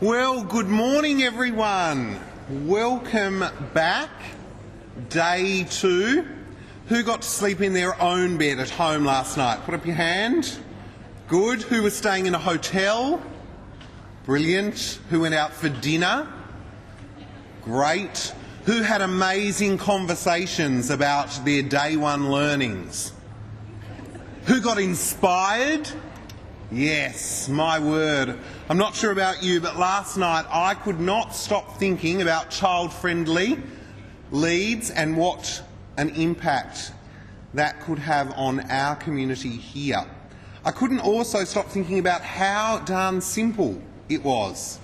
Well, good morning everyone. Welcome back. Day 2. Who got to sleep in their own bed at home last night? Put up your hand. Good. Who was staying in a hotel? Brilliant. Who went out for dinner? Great. Who had amazing conversations about their day 1 learnings? Who got inspired? Yes, my word. I'm not sure about you, but last night I could not stop thinking about child-friendly Leeds and what an impact that could have on our community here. I couldn't also stop thinking about how darn simple it was.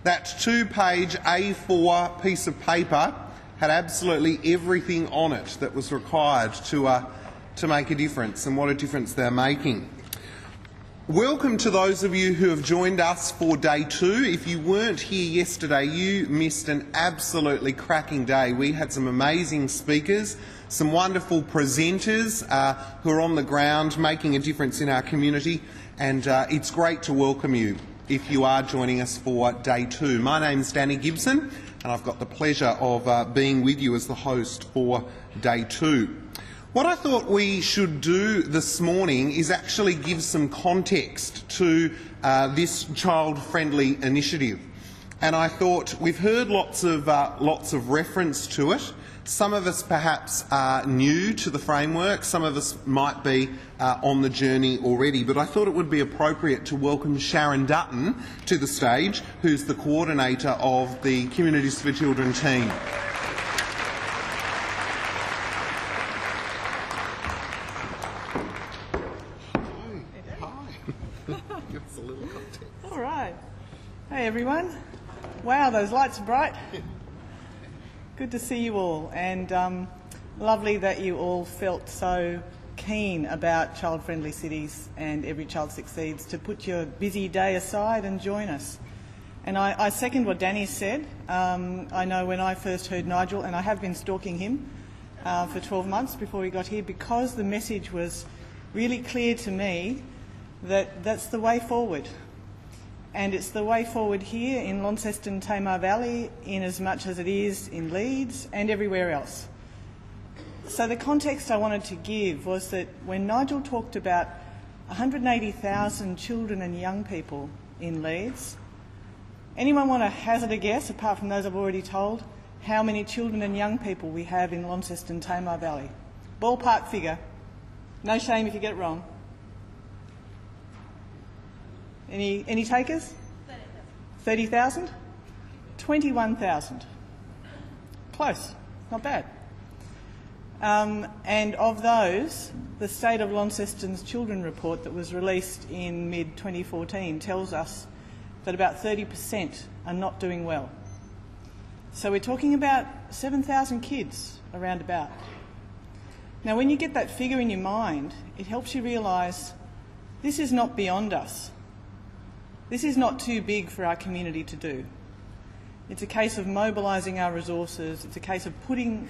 That 2-page A4 piece of paper had absolutely everything on it that was required to make a difference, and what a difference they're making. Welcome to those of you who have joined us for day 2. If you weren't here yesterday, you missed an absolutely cracking day. We had some amazing speakers, some wonderful presenters who are on the ground making a difference in our community, and it's great to welcome you if you are joining us for day 2. My name's Danny Gibson, and I've got the pleasure of being with you as the host for day 2. What I thought we should do this morning is actually give some context to this child-friendly initiative. And I thought we've heard lots of reference to it. Some of us perhaps are new to the framework, some of us might be on the journey already, but I thought it would be appropriate to welcome Sharon Dutton to the stage, who's the coordinator of the Communities for Children team. All right. Hey everyone. Wow, those lights are bright. Good to see you all, and lovely that you all felt so keen about child-friendly cities and Every Child Succeeds to put your busy day aside and join us. And I second what Danny said. I know when I first heard Nigel, and I have been stalking him for 12 months before he got here, because the message was really clear to me that that's the way forward. And it's the way forward here in Launceston, Tamar Valley, in as much as it is in Leeds and everywhere else. So the context I wanted to give was that when Nigel talked about 180,000 children and young people in Leeds, anyone want to hazard a guess, apart from those I've already told, how many children and young people we have in Launceston, Tamar Valley? Ballpark figure. No shame if you get it wrong. Any takers? 30,000? 21,000. Close, not bad. And of those, the State of Launceston's Children Report that was released in mid-2014 tells us that about 30% are not doing well. So we're talking about 7,000 kids around about. Now when you get that figure in your mind, it helps you realise this is not beyond us. This is not too big for our community to do. It's a case of mobilising our resources. It's a case of putting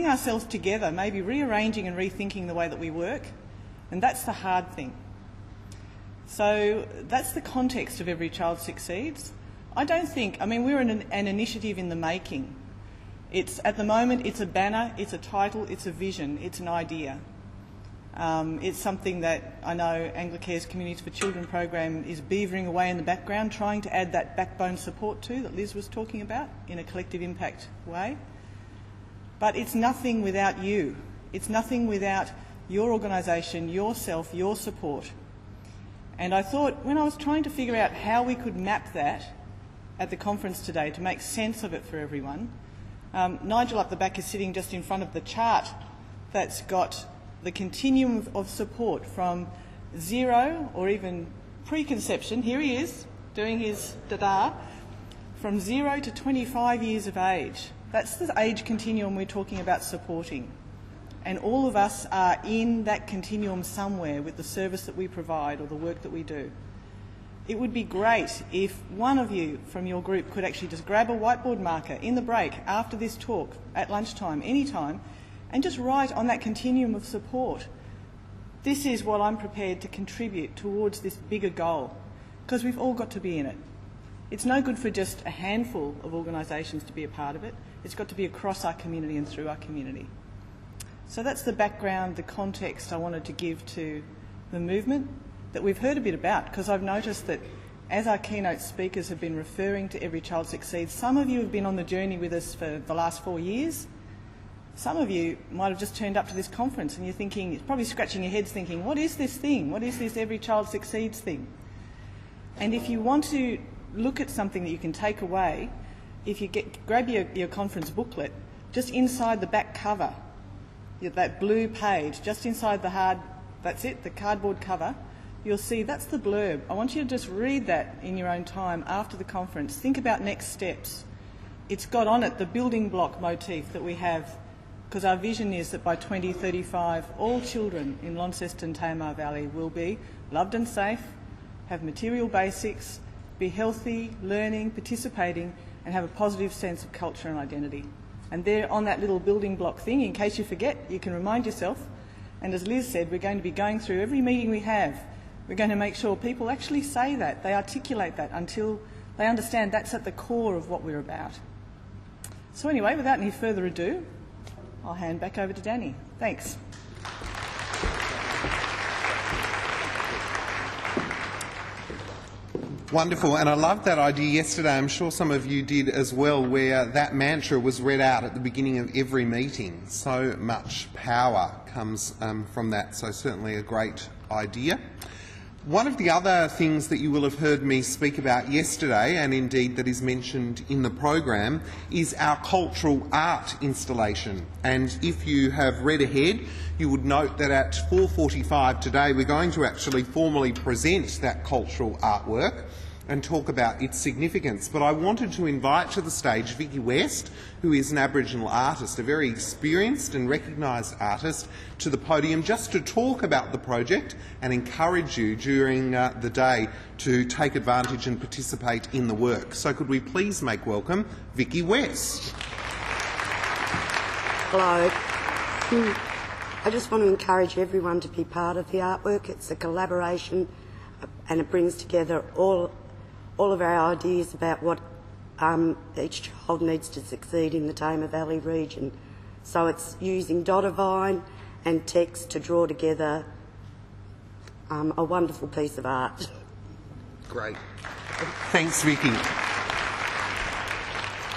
ourselves together, maybe rearranging and rethinking the way that we work, and that's the hard thing. So that's the context of Every Child Succeeds. I mean, we're an initiative in the making. At the moment, it's a banner, it's a title, it's a vision, it's an idea. It's something that I know Anglicare's Communities for Children program is beavering away in the background, trying to add that backbone support to that Liz was talking about in a collective impact way. But it's nothing without you. It's nothing without your organisation, yourself, your support. And I thought, when I was trying to figure out how we could map that at the conference today to make sense of it for everyone, Nigel up the back is sitting just in front of the chart that's got the continuum of support from 0 or even preconception. Here he is doing his da-da, from 0 to 25 years of age. That's the age continuum we're talking about supporting. And all of us are in that continuum somewhere with the service that we provide or the work that we do. It would be great if one of you from your group could actually just grab a whiteboard marker in the break after this talk, at lunchtime, any time, and just write on that continuum of support, this is what I'm prepared to contribute towards this bigger goal, because we've all got to be in it. It's no good for just a handful of organisations to be a part of it. It's got to be across our community and through our community. So that's the background, the context I wanted to give to the movement that we've heard a bit about, because I've noticed that as our keynote speakers have been referring to Every Child Succeeds, some of you have been on the journey with us for the last 4 years. Some of you might have just turned up to this conference and you're thinking, probably scratching your heads thinking, what is this thing? What is this Every Child Succeeds thing? And if you want to look at something that you can take away, if you grab your conference booklet, just inside the back cover, that blue page, just inside the cardboard cover, you'll see that's the blurb. I want you to just read that in your own time after the conference. Think about next steps. It's got on it the building block motif that we have, because our vision is that by 2035 all children in Launceston Tamar Valley will be loved and safe, have material basics, be healthy, learning, participating, and have a positive sense of culture and identity. And there on that little building block thing, in case you forget, you can remind yourself. And as Liz said, we're going to be going through every meeting we have. We're going to make sure people actually say that, they articulate that until they understand that's at the core of what we're about. So anyway, without any further ado, I'll hand back over to Danny. Thanks. Wonderful, and I loved that idea yesterday. I'm sure some of you did as well, where that mantra was read out at the beginning of every meeting. So much power comes from that, so certainly a great idea. One of the other things that you will have heard me speak about yesterday, and indeed that is mentioned in the program, is our cultural art installation. And if you have read ahead, you would note that at 4:45 today we're going to actually formally present that cultural artwork and talk about its significance. But I wanted to invite to the stage Vicky West, who is an Aboriginal artist, a very experienced and recognised artist, to the podium just to talk about the project and encourage you during the day to take advantage and participate in the work. So could we please make welcome Vicky West. Hello. I just want to encourage everyone to be part of the artwork. It's a collaboration and it brings together all of our ideas about what each child needs to succeed in the Tamar Valley region. So it's using Dottervine and text to draw together a wonderful piece of art. Great. Thanks, Vicky.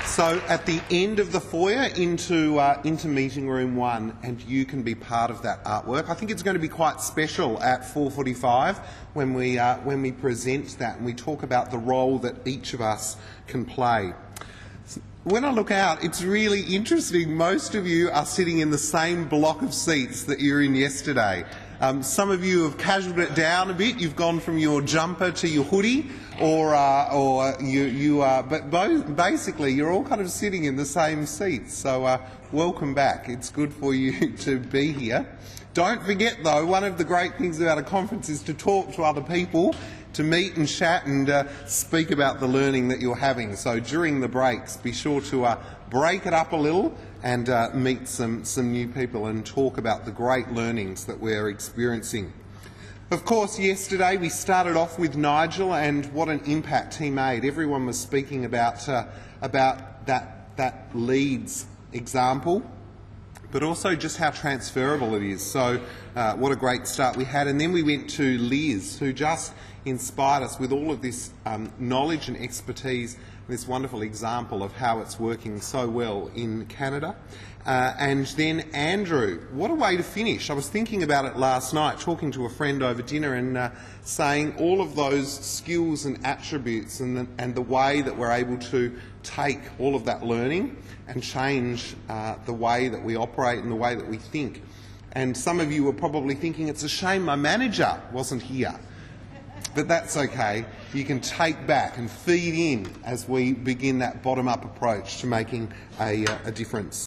So at the end of the foyer into meeting room 1, and you can be part of that artwork. I think it's going to be quite special at 4:45 when we present that and we talk about the role that each of us can play. When I look out, it's really interesting. Most of you are sitting in the same block of seats that you were in yesterday. Some of you have casualed it down a bit. You've gone from your jumper to your hoodie, but basically you're all kind of sitting in the same seats. So welcome back. It's good for you to be here. Don't forget though, one of the great things about a conference is to talk to other people, to meet and chat and speak about the learning that you're having. So during the breaks, be sure to break it up a little and meet some new people and talk about the great learnings that we're experiencing. Of course, yesterday we started off with Nigel and what an impact he made. Everyone was speaking about that Leeds example, but also just how transferable it is. So what a great start we had. And then we went to Liz, who just inspired us with all of this knowledge and expertise, this wonderful example of how it's working so well in Canada. And then Andrew, what a way to finish. I was thinking about it last night, talking to a friend over dinner and saying all of those skills and attributes and the way that we're able to take all of that learning and change the way that we operate and the way that we think. And some of you are probably thinking, it's a shame my manager wasn't here. But that's okay. You can take back and feed in as we begin that bottom-up approach to making a difference.